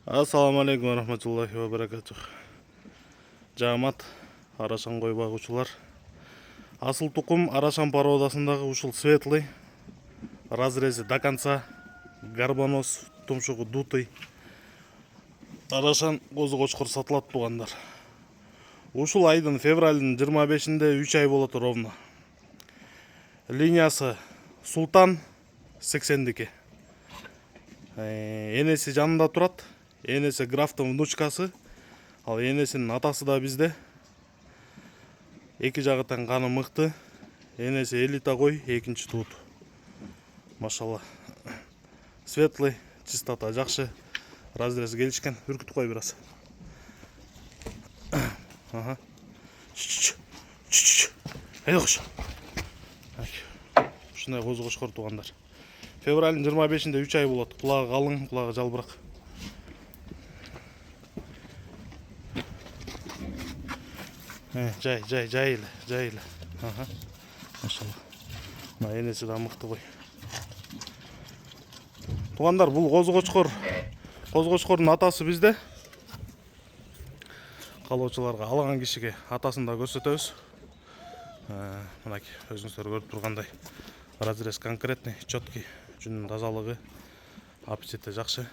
Assalamu alaikum warahmatullahi wabarakatuh. Жамат, арашан кой багуучулар. Асыл тукум арашан породасындагы ушул светлый, разрези до конца, горбонос, тумшугу дутый. Арашан козу кочкор сатылат тугандар. Ушул айдын февралдын 25-inde 3 ай болот ровно. Линиясы Султан 80-дики. Энеси жанында турат. Энеси графтын внучкасы. Ал энесинин атасы да бизде. Эки жагытан каны мыкты. Энеси элита кой, экинчи туут. Машалла. Светлый, чистота жакшы. Разрез келишкен. Үркүтүп кой бир аз. Ага. Айда кош. Ушундай козу кошкор тугандар. Февралдын 25-inde 3 ай болот. Кулагы калың, кулагы жалбырак. Жай эле. Ага. Машалла. Мына энеси да мыкты кой. Тугандар, бул козу кочкордун атасы бизде. Калоочуларга алган кишиге атасын да көрсөтөбүз. Мынакей өзүңүздөр көрүп тургандай разрез конкретный, четкий, жүнүнүн тазалыгы, аппетити жакшы.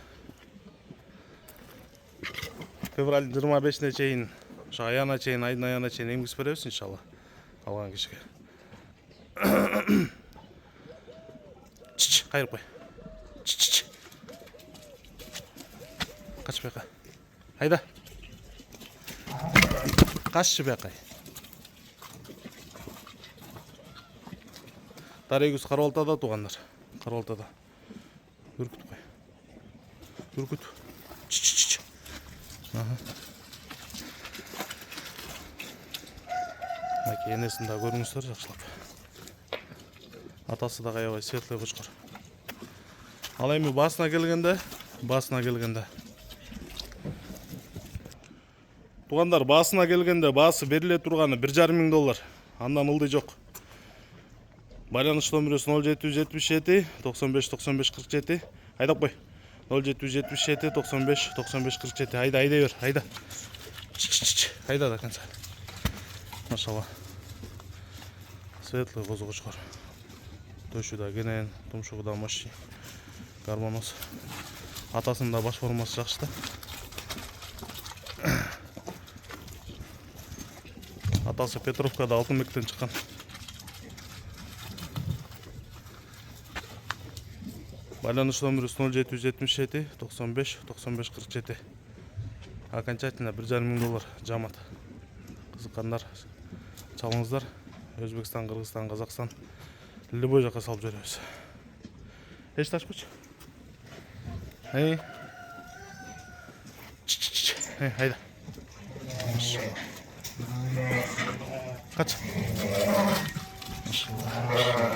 Февралдын 25-ine чейин, ошо аяна чейин, айдын аяна чейин эмгиз беребиз иншалла алган кишиге. Кайрып кой. Качпай кай. Айда. Каччы бакай. Тарегүз Карабалтада тугандар. Карабалтада. Үркүт кой. Үркүт. Ага. Мынакей энесин да көрүңүздөр жакшылап. Атасы да каябай светлый кочкор. Ал эми басына келгенде. Тугандар, басына келгенде басы бериле турганы $1,500. Андан ылдый жок. Байланыш номерибиз 0777 95 95 47. Айдап кой. 0777 95 95 47. Айда бер. Айда. Айда до конца. Машалла. Светлый козу кочкор. Төшү да кенен, тумшугу да мощный. Горбонос. Атасынын да баш формасы жакшы да. Атасы Петровкада алтын мектептен чыккан. Байланыш номерибиз 0777 95 95 47. Окончательно $1,500 жамат. Кызыккандар чалыңыздар. Өзбекстан, Кыргызстан, Казакстан любой жака салып жиберебиз. Эч ачпычы. Айда. Кач. Машалла.